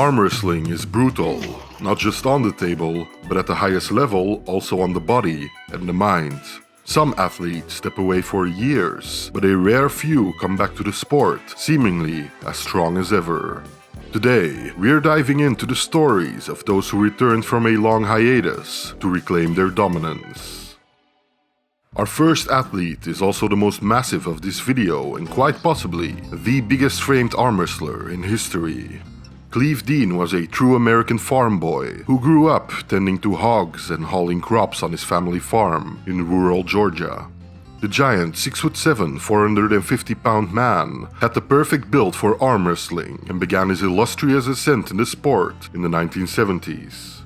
Arm wrestling is brutal, not just on the table, but at the highest level, also on the body and the mind. Some athletes step away for years, but a rare few come back to the sport, seemingly as strong as ever. Today, we're diving into the stories of those who returned from a long hiatus to reclaim their dominance. Our first athlete is also the most massive of this video and quite possibly the biggest framed arm wrestler in history. Cleve Dean was a true American farm boy who grew up tending to hogs and hauling crops on his family farm in rural Georgia. The giant 6'7", 450-pound man had the perfect build for arm wrestling and began his illustrious ascent in the sport in the 1970s.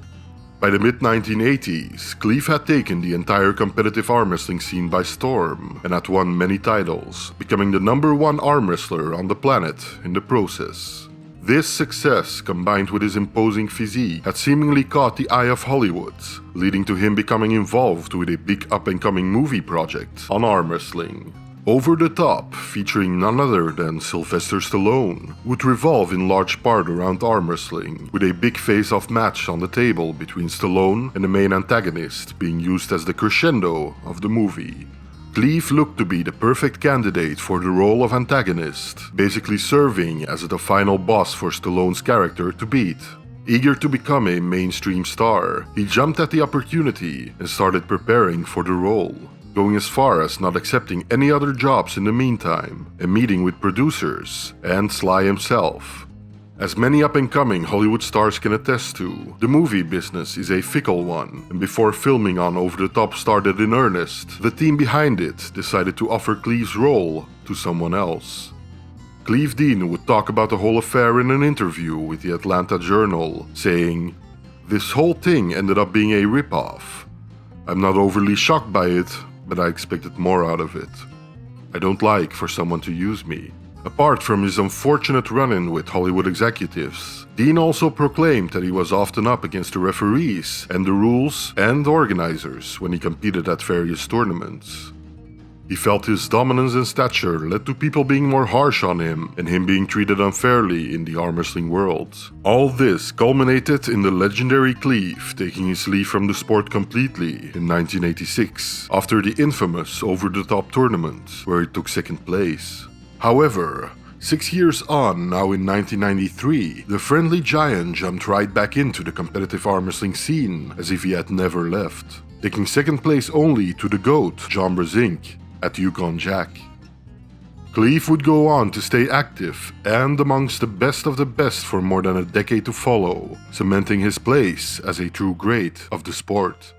By the mid-1980s, Cleve had taken the entire competitive arm wrestling scene by storm and had won many titles, becoming the #1 arm wrestler on the planet in the process. This success, combined with his imposing physique, had seemingly caught the eye of Hollywood, leading to him becoming involved with a big up-and-coming movie project on arm wrestling. Over the Top, featuring none other than Sylvester Stallone, would revolve in large part around arm wrestling, with a big face-off match on the table between Stallone and the main antagonist being used as the crescendo of the movie. Cleve looked to be the perfect candidate for the role of antagonist, basically serving as the final boss for Stallone's character to beat. Eager to become a mainstream star, he jumped at the opportunity and started preparing for the role, going as far as not accepting any other jobs in the meantime, and meeting with producers and Sly himself. As many up-and-coming Hollywood stars can attest to, the movie business is a fickle one, and before filming on Over the Top started in earnest, the team behind it decided to offer Cleve's role to someone else. Cleve Dean would talk about the whole affair in an interview with the Atlanta Journal, saying, "This whole thing ended up being a rip-off. I'm not overly shocked by it, but I expected more out of it. I don't like for someone to use me." Apart from his unfortunate run-in with Hollywood executives, Dean also proclaimed that he was often up against the referees and the rules and organizers when he competed at various tournaments. He felt his dominance and stature led to people being more harsh on him and him being treated unfairly in the arm wrestling world. All this culminated in the legendary Cleve taking his leave from the sport completely in 1986 after the infamous Over the Top tournament where he took second place. However, 6 years on, now in 1993, the friendly giant jumped right back into the competitive arm wrestling scene as if he had never left, taking second place only to the GOAT, John Brzenk, at Yukon Jack. Cleve would go on to stay active and amongst the best of the best for more than a decade to follow, cementing his place as a true great of the sport.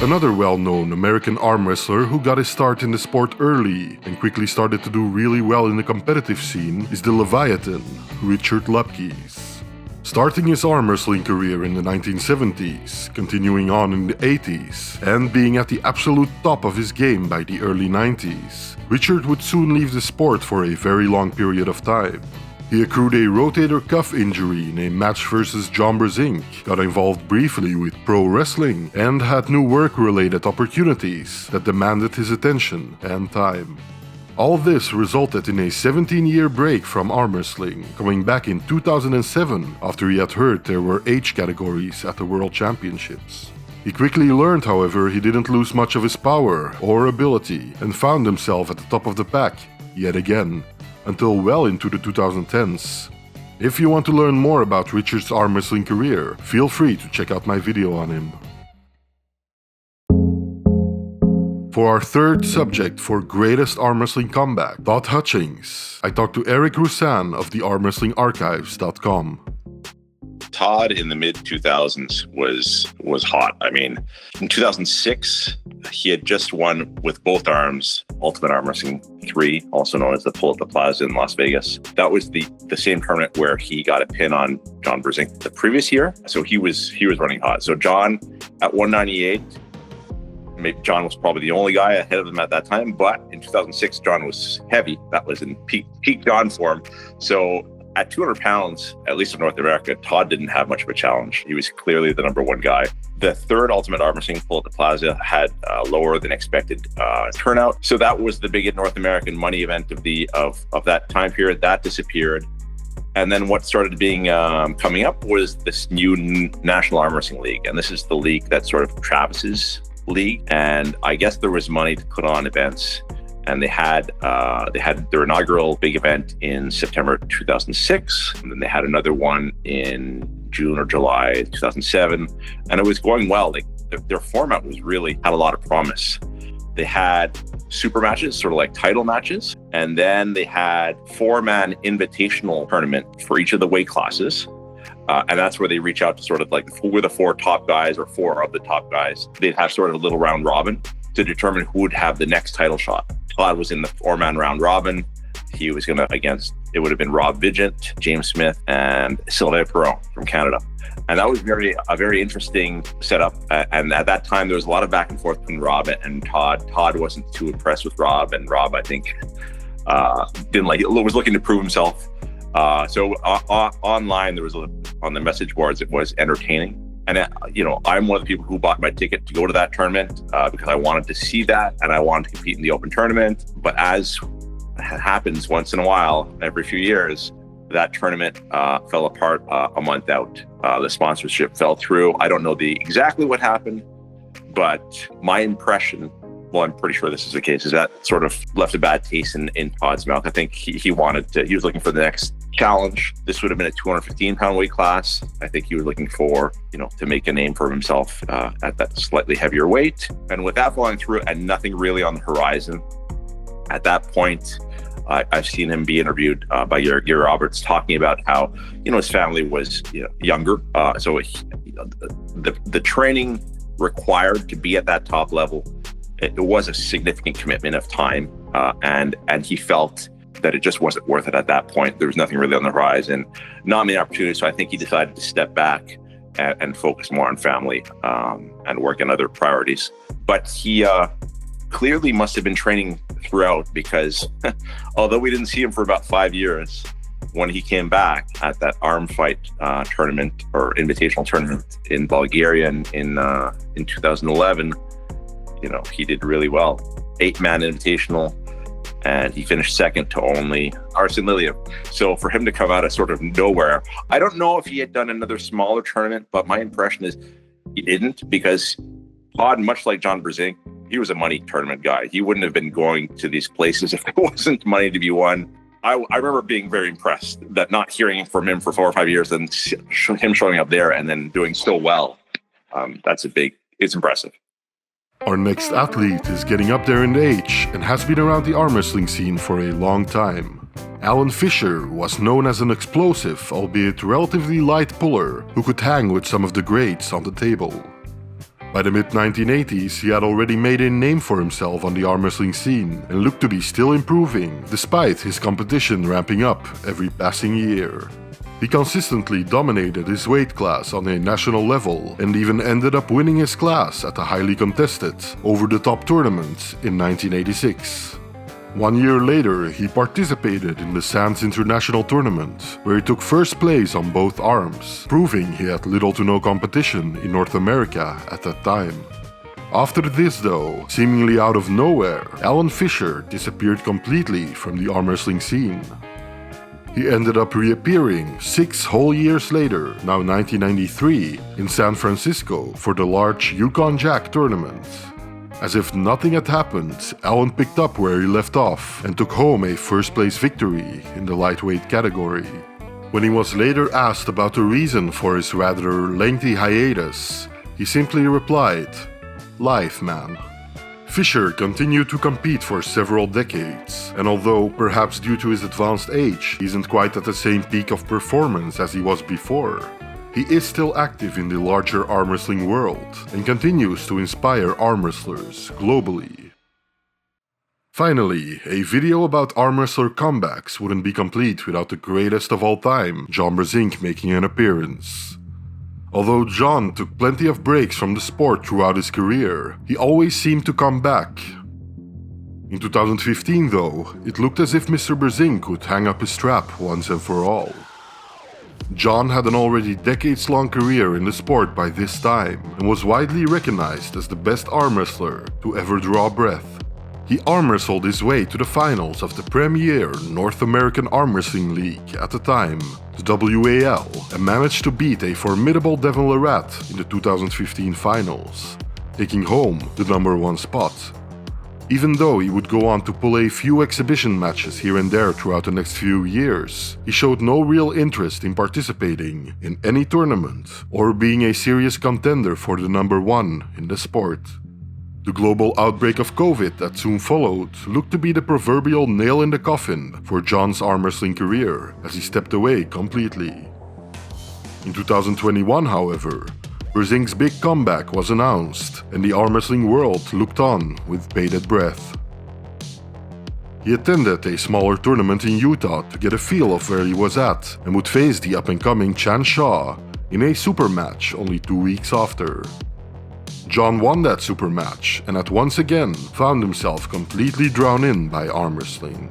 Another well-known American arm wrestler who got his start in the sport early and quickly started to do really well in the competitive scene is the Leviathan, Richard Lupkes. Starting his arm wrestling career in the 1970s, continuing on in the 80s, and being at the absolute top of his game by the early 90s, Richard would soon leave the sport for a very long period of time. He accrued a rotator cuff injury in a match versus John Brzenk, got involved briefly with pro wrestling, and had new work-related opportunities that demanded his attention and time. All this resulted in a 17-year break from arm wrestling, coming back in 2007 after he had heard there were age categories at the World Championships. He quickly learned, however, he didn't lose much of his power or ability and found himself at the top of the pack, yet again, until well into the 2010s. If you want to learn more about Richard's arm wrestling career, feel free to check out my video on him. For our third subject for greatest arm wrestling comeback, Todd Hutchings, I talked to Eric Roussan of the armwrestlingarchives.com. Todd in the mid-2000s was hot. I mean, in 2006, he had just won with both arms Ultimate Arm Wrestling 3, also known as the Pull at the Plaza in Las Vegas. That was the same tournament where he got a pin on John Brzenk the previous year. So he was running hot. So John at 198, maybe John was probably the only guy ahead of him at that time. But in 2006, John was heavy. That was in peak John form. So at 200 pounds, at least in North America, Todd didn't have much of a challenge. He was clearly the #1 guy. The third Ultimate Arm Wrestling Pull at the Plaza had lower than expected turnout. So that was the big North American money event of that time period. That disappeared. And then what started being coming up was this new National Arm Wrestling League. And this is the league that's sort of Travis's league. And I guess there was money to put on events. And they had their inaugural big event in September 2006. And then they had another one in June or July 2007. And it was going well. Like their format was really had a lot of promise. They had super matches, sort of like title matches. And then they had 4-man invitational tournament for each of the weight classes. And that's where they reach out to sort of like who were the 4 top guys or 4 of the top guys. They'd have sort of a little round robin to determine who would have the next title shot. Todd was in the 4-man round robin. He was going to it would have been Rob Vigent, James Smith, and Sylvain Perron from Canada. And that was a very interesting setup. And at that time, there was a lot of back and forth between Rob and Todd. Todd wasn't too impressed with Rob, and Rob, I think, was looking to prove himself. So online, there was on the message boards, it was entertaining. And, I'm one of the people who bought my ticket to go to that tournament because I wanted to see that and I wanted to compete in the open tournament. But as happens once in a while, every few years, that tournament fell apart a month out. The sponsorship fell through. I don't know exactly what happened, but my impression, well, I'm pretty sure this is the case, is that sort of left a bad taste in Todd's mouth. I think he was looking for the next challenge. This would have been a 215-pound weight class. I think he was looking for, to make a name for himself at that slightly heavier weight. And with that falling through and nothing really on the horizon, at that point, I've seen him be interviewed by Gary Roberts talking about how, his family was younger. So the training required to be at that top level, it was a significant commitment of time. And he felt that it just wasn't worth it at that point. There was nothing really on the horizon, not many opportunities. So I think he decided to step back and focus more on family and work on other priorities. But he clearly must have been training throughout, because although we didn't see him for about 5 years, when he came back at that arm fight tournament or invitational tournament in Bulgaria in 2011, he did really well. 8-man invitational, and he finished second to only Arsen Liliev. So for him to come out of sort of nowhere, I don't know if he had done another smaller tournament, but my impression is he didn't, because Todd, much like John Brzenk, he was a money tournament guy. He wouldn't have been going to these places if there wasn't money to be won. I remember being very impressed that not hearing from him for 4 or 5 years and him showing up there and then doing so well. It's impressive. Our next athlete is getting up there in age and has been around the arm wrestling scene for a long time. Alan Fisher was known as an explosive, albeit relatively light puller who could hang with some of the greats on the table. By the mid-1980s, he had already made a name for himself on the arm wrestling scene and looked to be still improving, despite his competition ramping up every passing year. He consistently dominated his weight class on a national level and even ended up winning his class at a highly contested, over-the-top tournament in 1986. 1 year later, he participated in the Sands International Tournament, where he took first place on both arms, proving he had little to no competition in North America at that time. After this though, seemingly out of nowhere, Alan Fisher disappeared completely from the arm wrestling scene. He ended up reappearing 6 whole years later, now 1993, in San Francisco for the large Yukon Jack tournament. As if nothing had happened, Alan picked up where he left off and took home a first-place victory in the lightweight category. When he was later asked about the reason for his rather lengthy hiatus, he simply replied, "Life, man." Fisher continued to compete for several decades, and although perhaps due to his advanced age, he isn't quite at the same peak of performance as he was before, he is still active in the larger arm wrestling world and continues to inspire arm wrestlers globally. Finally, a video about arm wrestler comebacks wouldn't be complete without the greatest of all time, John Brzenk, making an appearance. Although John took plenty of breaks from the sport throughout his career, he always seemed to come back. In 2015 though, it looked as if Mr. Brzenk would hang up his strap once and for all. John had an already decades-long career in the sport by this time and was widely recognized as the best arm wrestler to ever draw breath. He arm wrestled his way to the finals of the premier North American Arm Wrestling League at the time, the WAL, and managed to beat a formidable Devon Larratt in the 2015 finals, taking home the #1 spot. Even though he would go on to pull a few exhibition matches here and there throughout the next few years, he showed no real interest in participating in any tournament or being a serious contender for the #1 in the sport. The global outbreak of COVID that soon followed looked to be the proverbial nail in the coffin for John's arm wrestling career as he stepped away completely. In 2021, however, Brzenk's big comeback was announced, and the arm wrestling world looked on with bated breath. He attended a smaller tournament in Utah to get a feel of where he was at, and would face the up-and-coming Chan Shaw in a super match only 2 weeks after. John won that super match, and at once again found himself completely drawn in by arm wrestling.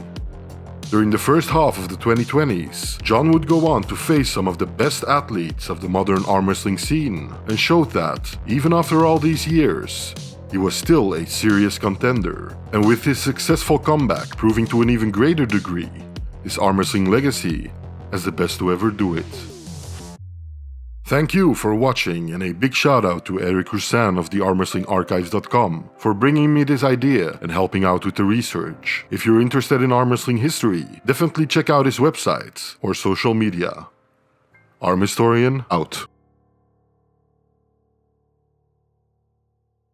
During the first half of the 2020s, John would go on to face some of the best athletes of the modern arm wrestling scene, and showed that, even after all these years, he was still a serious contender, and with his successful comeback proving to an even greater degree his arm wrestling legacy as the best to ever do it. Thank you for watching, and a big shout out to Eric Roussan of the armwrestlingarchives.com for bringing me this idea and helping out with the research. If you're interested in arm wrestling history, definitely check out his website or social media. Arm Historian out.